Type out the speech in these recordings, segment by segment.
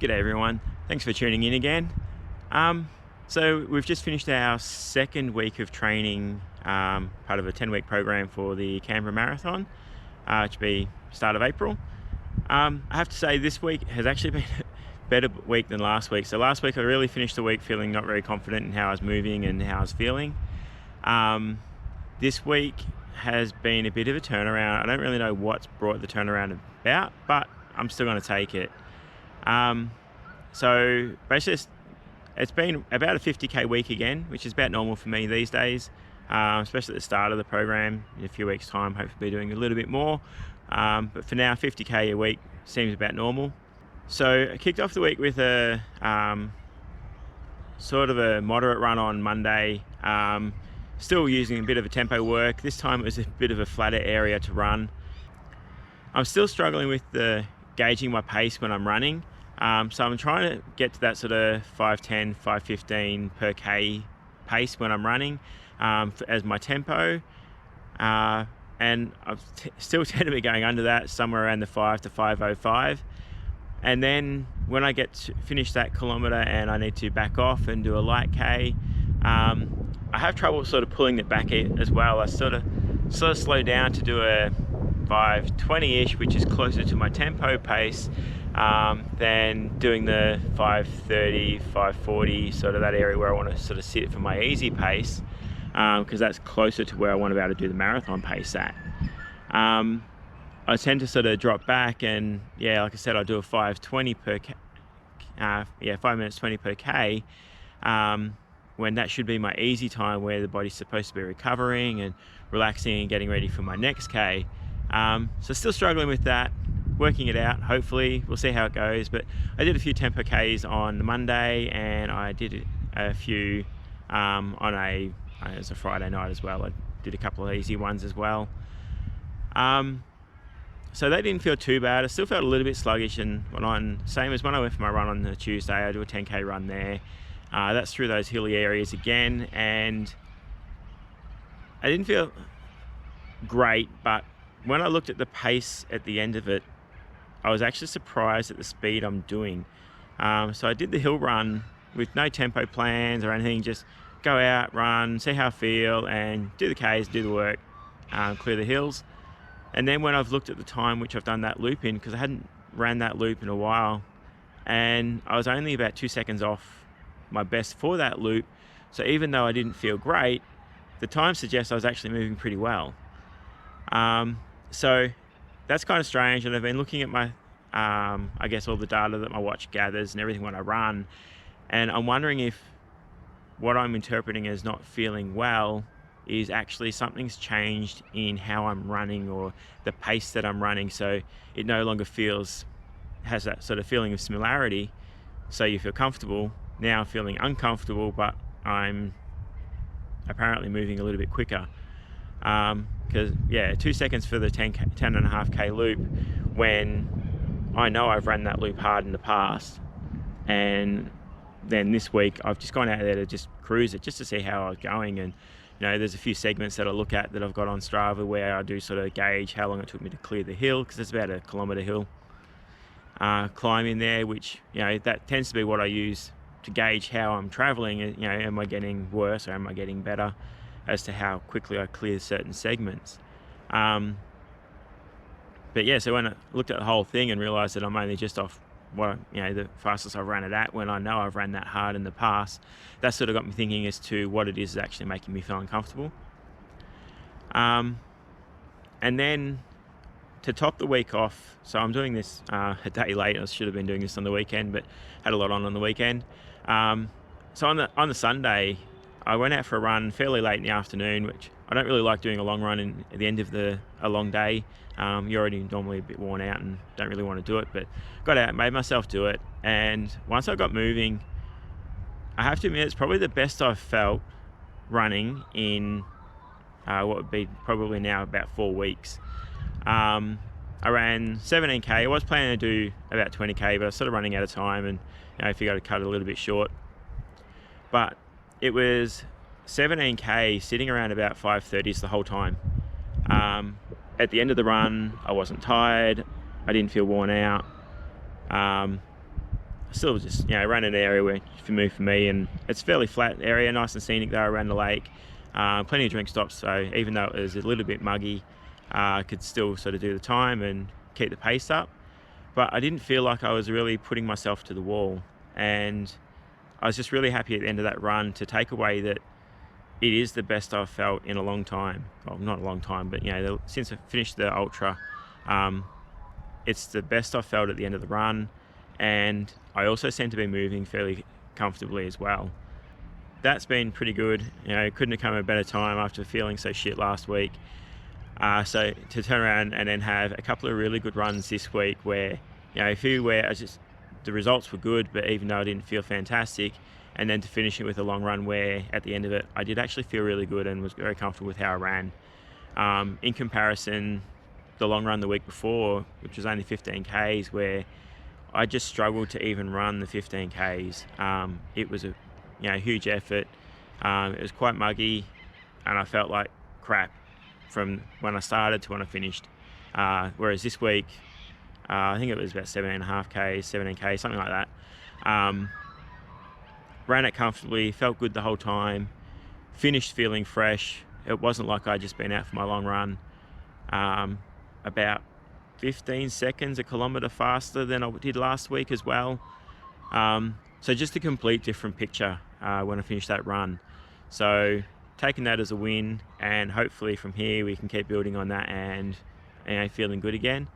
G'day everyone, thanks for tuning in again. So we've just finished our second week of training, part of a 10-week program for the Canberra Marathon, which will be start of April. I have to say this week has actually been a better week than last week. So last week I really finished the week feeling not very confident in how I was moving and how I was feeling. This week has been a bit of a turnaround. I don't really know what's brought the turnaround about, but I'm still going to take it. So basically it's been about a 50k week again, which is about normal for me these days, especially at the start of the program. In a few weeks time, hopefully be doing a little bit more, but for now 50k a week seems about normal. So I kicked off the week with a sort of a moderate run on Monday, still using a bit of a tempo work. This time it was a bit of a flatter area to run. I'm still struggling with the gauging my pace when I'm running. So I'm trying to get to that sort of 5:10, 5:15 per K pace when I'm running as my tempo. And I've still tend to be going under that, somewhere around the 5 to 5:05. And then when I get to finish that kilometre and I need to back off and do a light K, I have trouble sort of pulling it back as well. I sort of slow down to do a 5:20-ish, which is closer to my tempo pace, than doing the 5:30, 5:40, sort of that area where I want to sort of sit for my easy pace, because that's closer to where I want to be able to do the marathon pace at. I tend to sort of drop back and, yeah, like I said, I'll do a 5:20 per K, 5 minutes 20 per K, when that should be my easy time where the body's supposed to be recovering and relaxing and getting ready for my next K. So still struggling with that, working it out. Hopefully we'll see how it goes, but I did a few tempo Ks on Monday and I did a few it was a Friday night as well. I did a couple of easy ones as well. So they didn't feel too bad. I still felt a little bit sluggish, and same as when I went for my run on the Tuesday, I do a 10k run there. That's through those hilly areas again, and I didn't feel great, but when I looked at the pace at the end of it, I was actually surprised at the speed I'm doing. So I did the hill run with no tempo plans or anything, just go out, run, see how I feel, and do the Ks, do the work, clear the hills. And then when I've looked at the time which I've done that loop in, because I hadn't ran that loop in a while, and I was only about 2 seconds off my best for that loop. So even though I didn't feel great, the time suggests I was actually moving pretty well. So that's kind of strange, and I've been looking at my, I guess all the data that my watch gathers and everything when I run, and I'm wondering if what I'm interpreting as not feeling well is actually something's changed in how I'm running or the pace that I'm running, so it no longer has that sort of feeling of similarity. So you feel comfortable, now I'm feeling uncomfortable, but I'm apparently moving a little bit quicker. Because 2 seconds for the 10.5k loop, when I know I've run that loop hard in the past, and then this week I've just gone out there to just cruise it, just to see how I was going. And there's a few segments that I look at that I've got on Strava where I do sort of gauge how long it took me to clear the hill, because it's about a kilometre hill climb in there, which that tends to be what I use to gauge how I'm traveling. Am I getting worse or am I getting better as to how quickly I clear certain segments. But yeah, so when I looked at the whole thing and realized that I'm only just off the fastest I've ran it at, when I know I've ran that hard in the past, that sort of got me thinking as to what it is actually making me feel uncomfortable. And then to top the week off, so I'm doing this a day late. I should have been doing this on the weekend, but had a lot on the weekend. So on the Sunday, I went out for a run fairly late in the afternoon, which I don't really like doing a long run at the end of a long day. You're already normally a bit worn out and don't really want to do it, but got out, made myself do it. And once I got moving, I have to admit it's probably the best I've felt running in what would be probably now about 4 weeks. I ran 17k. I was planning to do about 20k, but I was sort of running out of time, and I figured I'd cut it a little bit short. But it was 17k sitting around about 5:30s the whole time. At the end of the run, I wasn't tired. I didn't feel worn out. still just, run in an area where for me, and it's a fairly flat area, nice and scenic there around the lake. Plenty of drink stops, so even though it was a little bit muggy, I could still sort of do the time and keep the pace up. But I didn't feel like I was really putting myself to the wall, and I was just really happy at the end of that run to take away that it is the best I've felt in a long time. Well, not a long time, but since I finished the ultra, it's the best I've felt at the end of the run, and I also seem to be moving fairly comfortably as well. That's been pretty good. Couldn't have come at a better time after feeling so shit last week. So to turn around and then have a couple of really good runs this week where, the results were good, but even though I didn't feel fantastic, and then to finish it with a long run where at the end of it, I did actually feel really good and was very comfortable with how I ran. In comparison, the long run the week before, which was only 15 Ks, where I just struggled to even run the 15 Ks. It was a huge effort. It was quite muggy, and I felt like crap from when I started to when I finished. Whereas this week, I think it was about 17.5 Ks, 17 Ks, something like that. Ran it comfortably, felt good the whole time, finished feeling fresh. It wasn't like I'd just been out for my long run. About 15 seconds a kilometre faster than I did last week as well. So just a complete different picture when I finished that run. So taking that as a win, and hopefully from here we can keep building on that and feeling good again.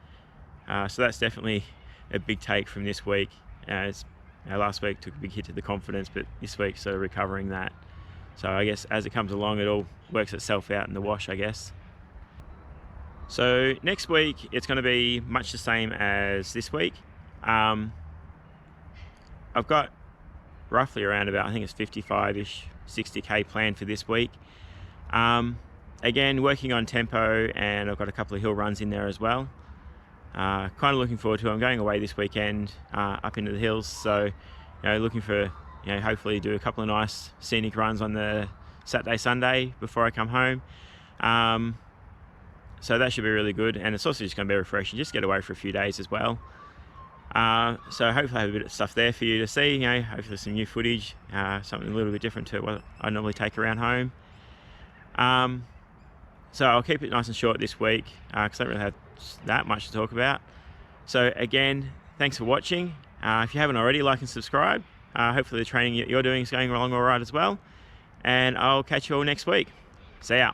So that's definitely a big take from this week. Last week took a big hit to the confidence, but this week sort of recovering that. So I guess as it comes along, it all works itself out in the wash, I guess. So next week, it's going to be much the same as this week. I've got roughly around about, I think it's 55-ish, 60K planned for this week. Again, working on tempo, and I've got a couple of hill runs in there as well. Kind of looking forward to it. I'm going away this weekend up into the hills, so looking for hopefully do a couple of nice scenic runs on the Saturday, Sunday before I come home. So that should be really good, and it's also just going to be refreshing. Just get away for a few days as well. So hopefully I have a bit of stuff there for you to see. Hopefully some new footage, something a little bit different to what I normally take around home. So I'll keep it nice and short this week because I don't really have that much to talk about. So again, thanks for watching. If you haven't already, like and subscribe. Hopefully the training you're doing is going along all right as well. And I'll catch you all next week. See ya.